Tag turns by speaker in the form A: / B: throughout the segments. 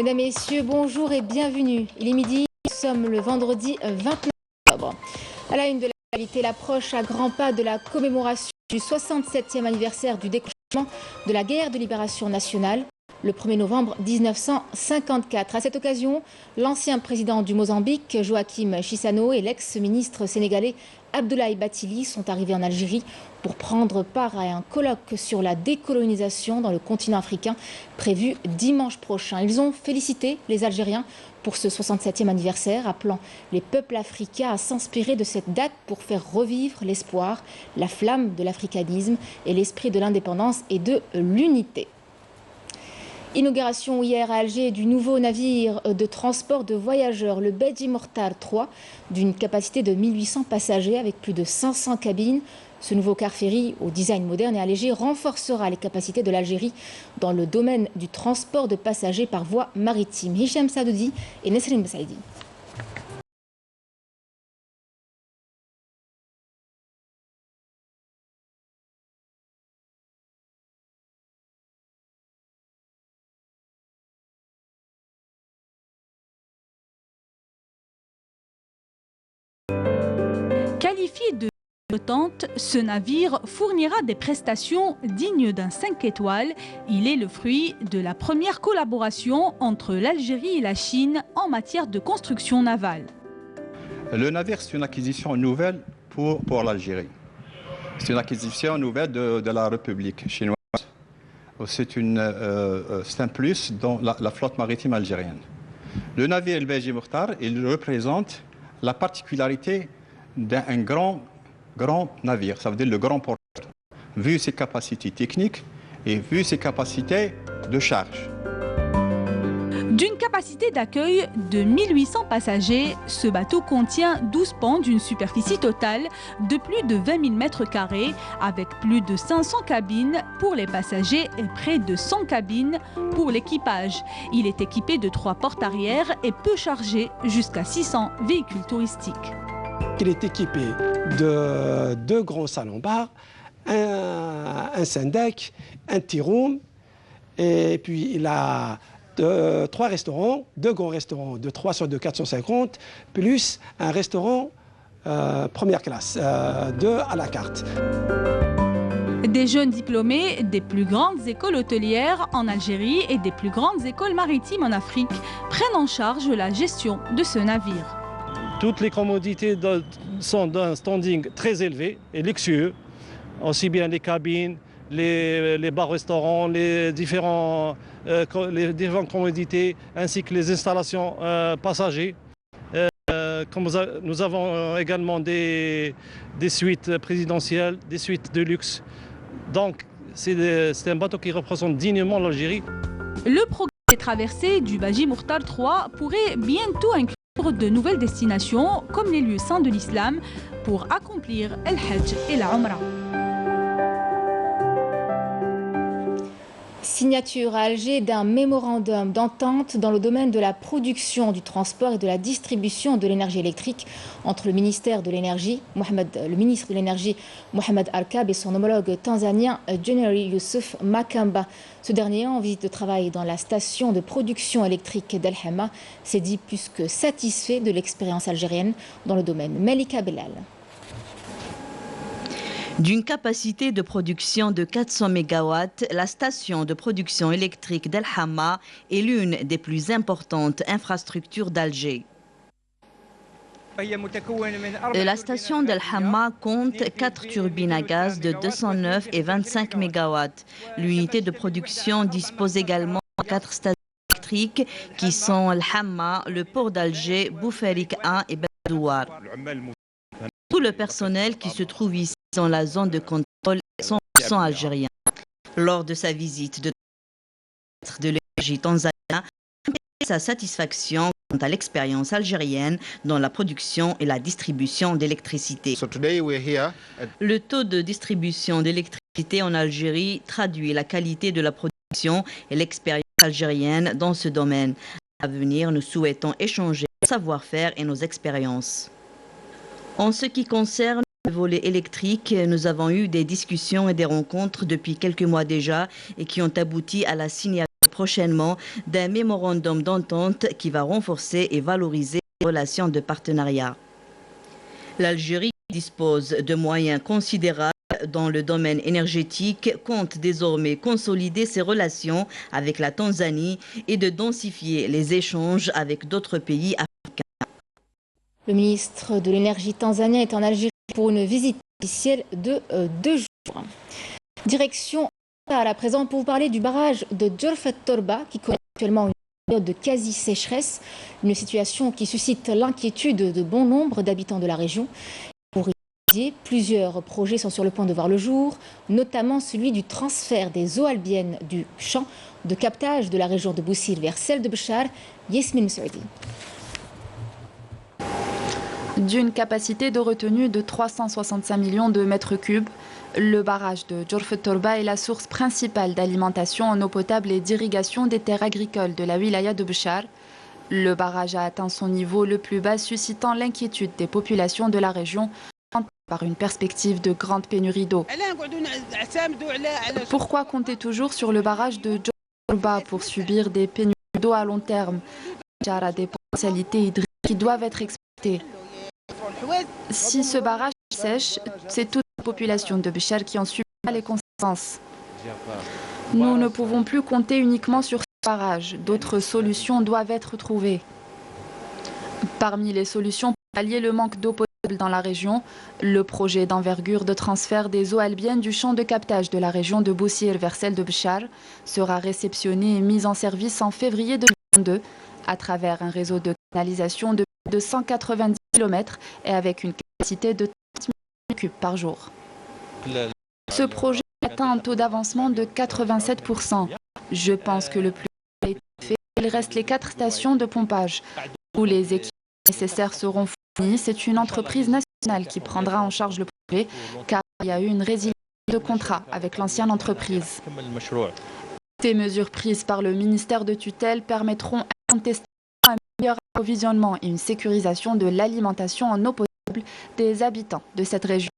A: Mesdames, Messieurs, bonjour et bienvenue. Il est midi, nous sommes le vendredi 29 octobre. À la une de l'actualité, l'approche à grands pas de la commémoration du 67e anniversaire du déclenchement de la guerre de libération nationale, le 1er novembre 1954. À cette occasion, l'ancien président du Mozambique, Joaquim Chissano, et l'ex-ministre sénégalais Abdoulaye Bathily sont arrivés en Algérie pour prendre part à un colloque sur la décolonisation dans le continent africain prévu dimanche prochain. Ils ont félicité les Algériens pour ce 67e anniversaire, appelant les peuples africains à s'inspirer de cette date pour faire revivre l'espoir, la flamme de l'africanisme et l'esprit de l'indépendance et de l'unité. Inauguration hier à Alger du nouveau navire de transport de voyageurs, le Beji Mortar 3, d'une capacité de 1800 passagers avec plus de 500 cabines. Ce nouveau car ferry au design moderne et allégé renforcera les capacités de l'Algérie dans le domaine du transport de passagers par voie maritime. Hicham Sadoudi et Nesrin Bessaidi.
B: Qualifié de flottante, ce navire fournira des prestations dignes d'un 5 étoiles. Il est le fruit de la première collaboration entre l'Algérie et la Chine en matière de construction navale.
C: Le navire, c'est une acquisition nouvelle pour l'Algérie. C'est une acquisition nouvelle de la République chinoise. C'est un plus dans la flotte maritime algérienne. Le navire El Beji Mortar, il représente la particularité d'un grand navire, ça veut dire le grand porteur, vu ses capacités techniques et vu ses capacités de charge.
B: D'une capacité d'accueil de 1800 passagers, ce bateau contient 12 ponts d'une superficie totale de plus de 20 000 mètres carrés, avec plus de 500 cabines pour les passagers et près de 100 cabines pour l'équipage. Il est équipé de 3 portes arrière et peut charger jusqu'à 600 véhicules touristiques.
D: Il est équipé de 2 grands salons-bars, un syndeck, un tea room, et puis il a 3 restaurants, 2 grands restaurants de 300 de 450, plus un restaurant première classe, 2 à la carte.
B: Des jeunes diplômés des plus grandes écoles hôtelières en Algérie et des plus grandes écoles maritimes en Afrique prennent en charge la gestion de ce navire.
E: Toutes les commodités sont d'un standing très élevé et luxueux, aussi bien les cabines, les bars-restaurants, les différentes commodités, ainsi que les installations passagers. Comme nous avons également des suites présidentielles, des suites de luxe. Donc c'est un bateau qui représente dignement l'Algérie.
B: Le programme des traversées du Beji Mortar 3 pourrait bientôt inclure de nouvelles destinations comme les lieux saints de l'islam pour accomplir El Hajj et la Umrah.
A: Signature à Alger d'un mémorandum d'entente dans le domaine de la production, du transport et de la distribution de l'énergie électrique entre le ministère de l'Énergie, le ministre de l'Énergie Mohamed Al-Kab et son homologue tanzanien Jenerali Yusuf Makamba. Ce dernier, en visite de travail dans la station de production électrique d'El Hamma, s'est dit plus que satisfait de l'expérience algérienne dans le domaine. Melika Bellal.
F: D'une capacité de production de 400 MW, la station de production électrique d'El Hamma est l'une des plus importantes infrastructures d'Alger. La station d'El Hamma compte 4 turbines à gaz de 209 et 25 MW. L'unité de production dispose également de 4 stations électriques qui sont El Hamma, le port d'Alger, Boufarik 1 et Bedouar. Tout le personnel qui se trouve ici dans la zone de contrôle sont algériens. Lors de sa visite de l'énergie tanzanien, sa satisfaction quant à l'expérience algérienne dans la production et la distribution d'électricité. Le taux de distribution d'électricité en Algérie traduit la qualité de la production et l'expérience algérienne dans ce domaine. À venir, nous souhaitons échanger nos savoir-faire et nos expériences. En ce qui concerne le volet électrique, nous avons eu des discussions et des rencontres depuis quelques mois déjà et qui ont abouti à la signature de prochainement d'un mémorandum d'entente qui va renforcer et valoriser les relations de partenariat. L'Algérie dispose de moyens considérables dans le domaine énergétique, compte désormais consolider ses relations avec la Tanzanie et de densifier les échanges avec d'autres pays africains.
A: Le ministre de l'énergie tanzanien est en Algérie pour une visite officielle de 2 jours. Direction à la présent pour vous parler du barrage de Djorfet Torba qui connaît actuellement une période de quasi-sécheresse, une situation qui suscite l'inquiétude de bon nombre d'habitants de la région. Pour y remédier, plusieurs projets sont sur le point de voir le jour, notamment celui du transfert des eaux albiennes du champ de captage de la région de Boussir vers celle de Béchar. Yasmine Moussaoudi.
G: D'une capacité de retenue de 365 millions de mètres cubes, le barrage de Djorfet Torba est la source principale d'alimentation en eau potable et d'irrigation des terres agricoles de la wilaya de Béchar. Le barrage a atteint son niveau le plus bas, suscitant l'inquiétude des populations de la région par une perspective de grande pénurie d'eau. Pourquoi compter toujours sur le barrage de Djorfet Torba pour subir des pénuries d'eau à long terme? Béchar a des potentialités hydriques qui doivent être exploitées. Si ce barrage sèche, c'est toute la population de Béchar qui en subira les conséquences. Nous ne pouvons plus compter uniquement sur ce barrage. D'autres solutions doivent être trouvées. Parmi les solutions pour pallier le manque d'eau potable dans la région, le projet d'envergure de transfert des eaux albiennes du champ de captage de la région de Boussir vers celle de Béchar sera réceptionné et mis en service en février 2022 à travers un réseau de canalisation de 190 km et avec une capacité de 30 000 cubes par jour. Ce projet atteint un taux d'avancement de 87%. Je pense que le plus a été fait. Il reste les 4 stations de pompage où les équipements nécessaires seront fournis. C'est une entreprise nationale qui prendra en charge le projet car il y a eu une résiliation de contrat avec l'ancienne entreprise. Ces mesures prises par le ministère de tutelle permettront incontestablement un meilleur approvisionnement et une sécurisation de l'alimentation en eau potable des habitants de cette région.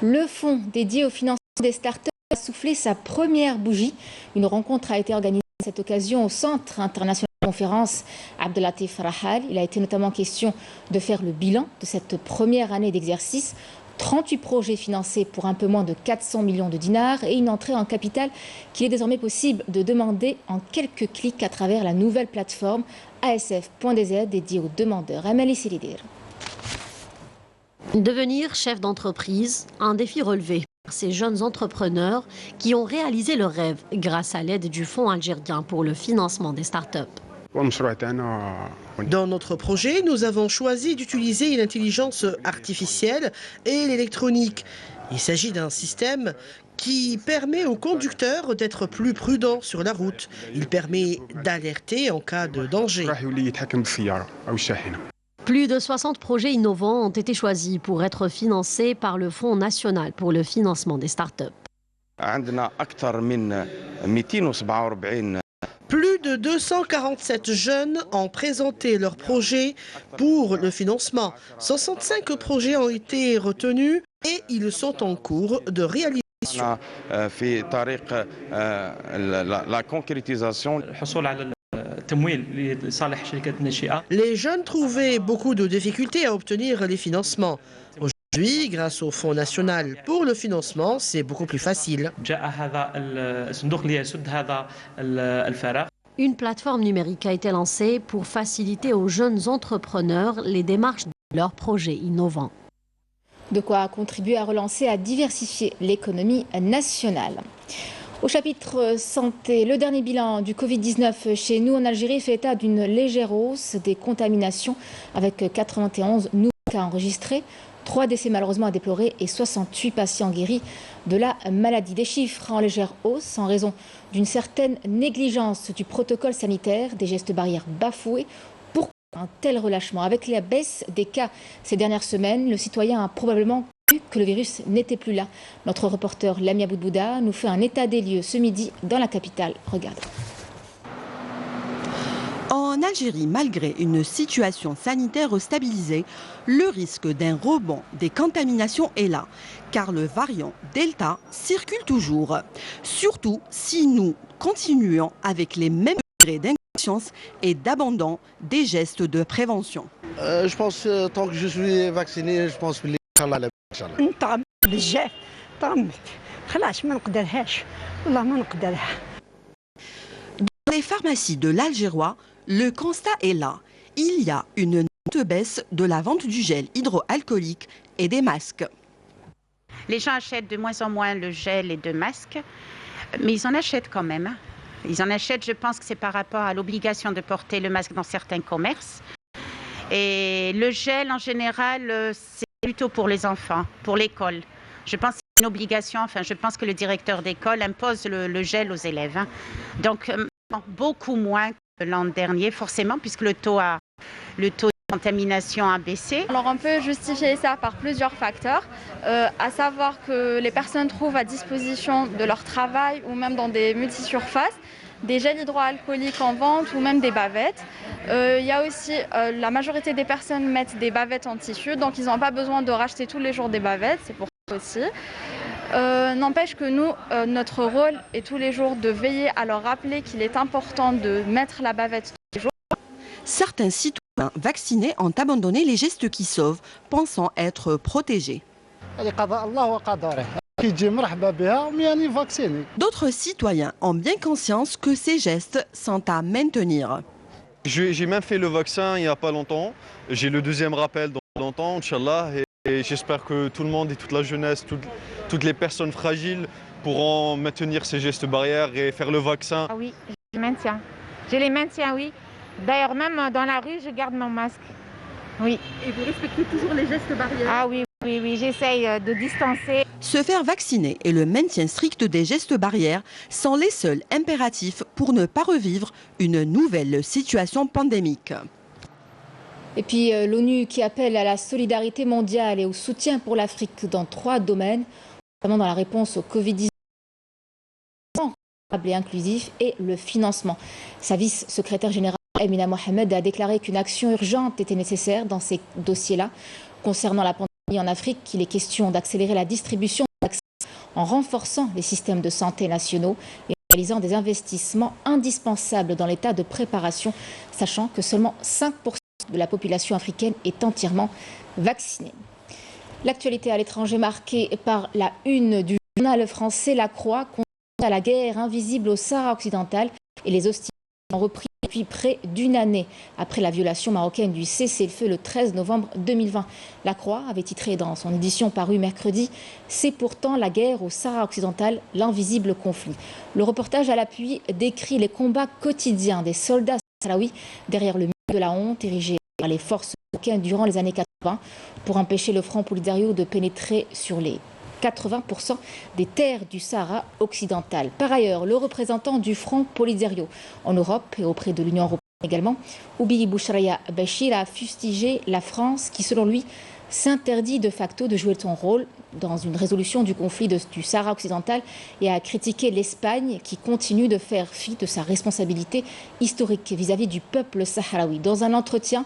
A: Le fonds dédié au financement des startups a soufflé sa première bougie. Une rencontre a été organisée à cette occasion au Centre international de conférence Abdelatif Rahal. Il a été notamment question de faire le bilan de cette première année d'exercice. 38 projets financés pour un peu moins de 400 millions de dinars et une entrée en capital qu'il est désormais possible de demander en quelques clics à travers la nouvelle plateforme ASF.dz dédiée aux demandeurs. Amélie Silidir.
H: Devenir chef d'entreprise, un défi relevé par ces jeunes entrepreneurs qui ont réalisé leur rêve grâce à l'aide du Fonds algérien pour le financement des startups.
I: Dans notre projet, nous avons choisi d'utiliser l'intelligence artificielle et l'électronique. Il s'agit d'un système qui permet aux conducteurs d'être plus prudents sur la route. Il permet d'alerter en cas de danger.
H: Plus de 60 projets innovants ont été choisis pour être financés par le Fonds national pour le financement des startups.
I: Plus de 247 jeunes ont présenté leurs projets pour le financement. 65 projets ont été retenus et ils sont en cours de réalisation.
J: La concrétisation.
I: Les jeunes trouvaient beaucoup de difficultés à obtenir les financements. Aujourd'hui, grâce au Fonds national pour le financement, c'est beaucoup plus facile.
H: Une plateforme numérique a été lancée pour faciliter aux jeunes entrepreneurs les démarches de leurs projets innovants.
A: De quoi contribuer à relancer, à diversifier l'économie nationale. Au chapitre santé, le dernier bilan du Covid-19 chez nous en Algérie fait état d'une légère hausse des contaminations avec 91 nouveaux cas enregistrés, 3 décès malheureusement à déplorer et 68 patients guéris de la maladie. Des chiffres en légère hausse en raison d'une certaine négligence du protocole sanitaire, des gestes barrières bafoués. Pourquoi un tel relâchement? Avec la baisse des cas ces dernières semaines, le citoyen a probablement cru que le virus n'était plus là. Notre reporter Lamia Boudbouda nous fait un état des lieux ce midi dans la capitale. Regarde.
K: En En Algérie, malgré une situation sanitaire stabilisée, le risque d'un rebond des contaminations est là, car le variant Delta circule toujours. Surtout si nous continuons avec les mêmes degrés d'inconscience et d'abandon des gestes de prévention.
L: Je pense tant que je suis vacciné, je pense que
K: Dans les pharmacies de l'Algérois, le constat est là. Il y a une nette baisse de la vente du gel hydroalcoolique et des masques.
M: Les gens achètent de moins en moins le gel et de masques, mais ils en achètent quand même. Ils en achètent, je pense que c'est par rapport à l'obligation de porter le masque dans certains commerces. Et le gel, en général, c'est plutôt pour les enfants, pour l'école. Je pense que c'est une obligation, je pense que le directeur d'école impose le gel aux élèves. Donc, beaucoup moins que l'an dernier, forcément, puisque le taux de contamination a baissé.
N: Alors, on peut justifier ça par plusieurs facteurs, à savoir que les personnes trouvent à disposition de leur travail ou même dans des multisurfaces des gels hydroalcooliques en vente ou même des bavettes. Il y a aussi, la majorité des personnes mettent des bavettes en tissu, donc ils n'ont pas besoin de racheter tous les jours des bavettes, c'est pour ça aussi. N'empêche que nous, notre rôle est tous les jours de veiller à leur rappeler qu'il est important de mettre la bavette tous les jours.
K: Certains citoyens vaccinés ont abandonné les gestes qui sauvent, pensant être protégés. D'autres citoyens ont bien conscience que ces gestes sont à maintenir.
O: J'ai même fait le vaccin il n'y a pas longtemps. J'ai le deuxième rappel dans longtemps, Inch'Allah. Et j'espère que tout le monde et toute la jeunesse, toutes les personnes fragiles pourront maintenir ces gestes barrières et faire le vaccin.
P: Ah oui, je les maintiens. Je les maintiens, oui. D'ailleurs, même dans la rue, je garde mon masque. Oui.
Q: Et vous respectez toujours les gestes barrières?
P: Ah oui, j'essaye de distancer.
K: Se faire vacciner et le maintien strict des gestes barrières sont les seuls impératifs pour ne pas revivre une nouvelle situation pandémique.
A: Et puis l'ONU qui appelle à la solidarité mondiale et au soutien pour l'Afrique dans 3 domaines, notamment dans la réponse au Covid-19, et inclusif et le financement. Sa vice-secrétaire générale Amina Mohamed a déclaré qu'une action urgente était nécessaire dans ces dossiers-là. Concernant la pandémie en Afrique, il est question d'accélérer la distribution de vaccins en renforçant les systèmes de santé nationaux et en réalisant des investissements indispensables dans l'état de préparation, sachant que seulement 5% de la population africaine est entièrement vaccinée. L'actualité à l'étranger marquée par la une du journal français La Croix contre la guerre invisible au Sahara occidental et les hostilités ont repris depuis près d'une année après la violation marocaine du cessez-le-feu le 13 novembre 2020. La Croix avait titré dans son édition parue mercredi « C'est pourtant la guerre au Sahara occidental, l'invisible conflit ». Le reportage à l'appui décrit les combats quotidiens des soldats sahraouis derrière le mur de la honte érigé par les forces marocaines durant les années 80 pour empêcher le Front Polisario de pénétrer sur les 80% des terres du Sahara occidental. Par ailleurs, le représentant du Front Polisario en Europe et auprès de l'Union européenne également, Oubi Bouchraya Bachir, a fustigé la France qui, selon lui, s'interdit de facto de jouer son rôle dans une résolution du conflit du Sahara occidental et a critiqué l'Espagne qui continue de faire fi de sa responsabilité historique vis-à-vis du peuple sahraoui. Dans un entretien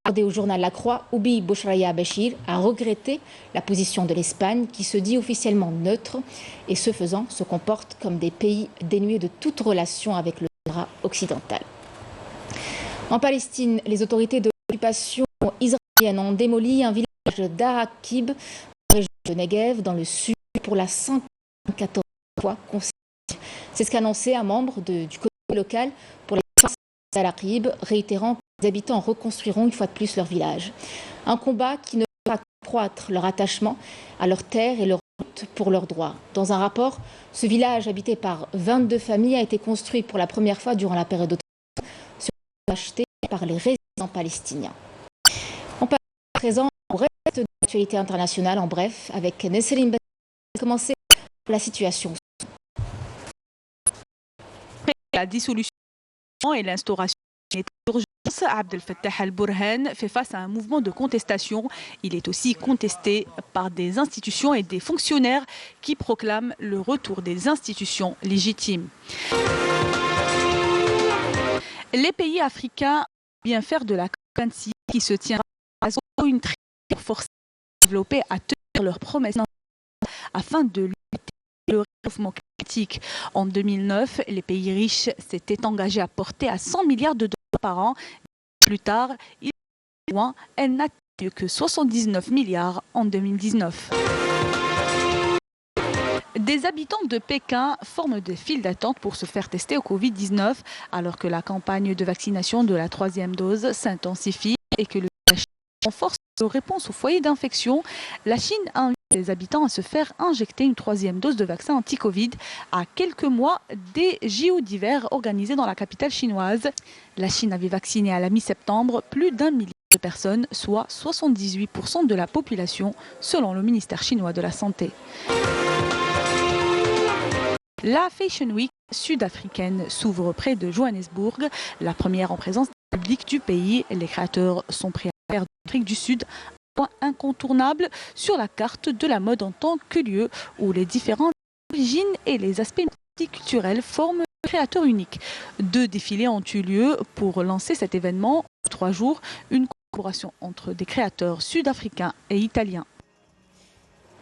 A: accordé au journal La Croix, Oubi Bouchraya Bachir a regretté la position de l'Espagne qui se dit officiellement neutre et ce faisant se comporte comme des pays dénués de toute relation avec le Sahara occidental. En Palestine, les autorités de l'occupation israélienne ont démoli un village d'Arakib, dans la région de Negev, dans le sud, pour la 114e fois consécutive. C'est ce qu'a annoncé un membre du comité local pour les forces d'Arakib, réitérant que les habitants reconstruiront une fois de plus leur village. Un combat qui ne va pas accroître leur attachement à leur terre et leur lutte pour leurs droits. Dans un rapport, ce village habité par 22 familles a été construit pour la première fois durant la période d'occupation, acheté par les résidents palestiniens. On passe à présent au reste de l'actualité internationale en bref avec Nesrine Ben. Commencer la situation.
B: La dissolution et l'instauration d'urgence, Abdel Fattah al-Burhan fait face à un mouvement de contestation. Il est aussi contesté par des institutions et des fonctionnaires qui proclament le retour des institutions légitimes. Les pays africains bien faire de la COP26 qui se tient à une très force développée à tenir leurs promesses afin de lutter le réchauffement climatique. En 2009, les pays riches s'étaient engagés à porter à 100 milliards de dollars par an. Plus tard, elle n'a que 79 milliards en 2019. Des habitants de Pékin forment des files d'attente pour se faire tester au Covid-19 alors que la campagne de vaccination de la 3e dose s'intensifie et que le Chine renforce les réponses aux foyers d'infection. La Chine invite les habitants à se faire injecter une 3e dose de vaccin anti-Covid à quelques mois des JO d'hiver organisés dans la capitale chinoise. La Chine avait vacciné à la mi-septembre plus d'1 million de personnes, soit 78% de la population, selon le ministère chinois de la Santé. La Fashion Week sud-africaine s'ouvre près de Johannesburg, la première en présence publique du pays. Les créateurs sont prêts à faire de l'Afrique du Sud un point incontournable sur la carte de la mode en tant que lieu où les différentes origines et les aspects multiculturels forment un créateur unique. 2 défilés ont eu lieu pour lancer cet événement. 3 jours, une collaboration entre des créateurs sud-africains et italiens.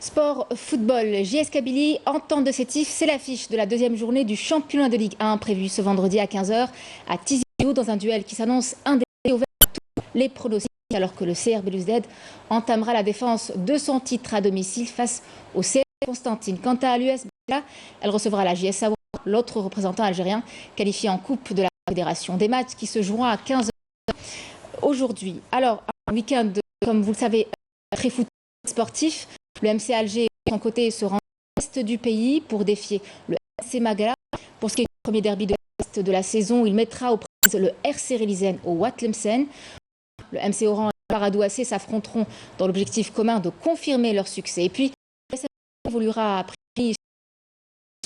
A: Sport, football, JS Kabylie, entente de Sétif, c'est l'affiche de la 2e journée du championnat de Ligue 1 prévue ce vendredi à 15h à Tizi Ouzou dans un duel qui s'annonce indécis ouvert à tous les pronostics alors que le CR Belouizdad entamera la défense de son titre à domicile face au CR Constantine. Quant à l'US Bella, elle recevra la JS Saoura, l'autre représentant algérien qualifié en Coupe de la Fédération. Des matchs qui se joueront à 15h aujourd'hui. Alors, un week-end, comme vous le savez, très foot sportif. Le MC Alger, de son côté, se rend à l'est du pays pour défier le RC Magala. Pour ce qui est du premier derby de l'Est de la saison, il mettra aux prises le RC Relisen au Watlemsen. Le MC Oran et le Paradou AC s'affronteront dans l'objectif commun de confirmer leur succès. Et puis, le SM évoluera à prix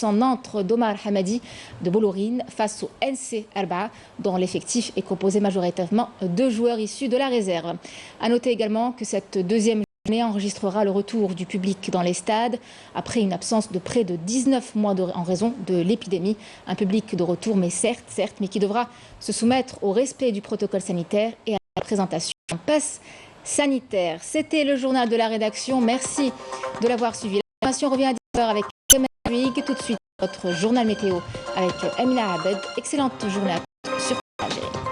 A: en entre d'Omar Hamadi de Bolorine face au NC Arba, dont l'effectif est composé majoritairement de joueurs issus de la réserve. À noter également que cette 2e journée enregistrera le retour du public dans les stades après une absence de près de 19 mois en raison de l'épidémie. Un public de retour, mais certes, mais qui devra se soumettre au respect du protocole sanitaire et à la présentation d'un pass sanitaire. C'était le journal de la rédaction. Merci de l'avoir suivi. L'information revient à 10h avec Huyghe. Tout de suite, votre journal météo avec Amina Abed. Excellente journée à tous sur Alger.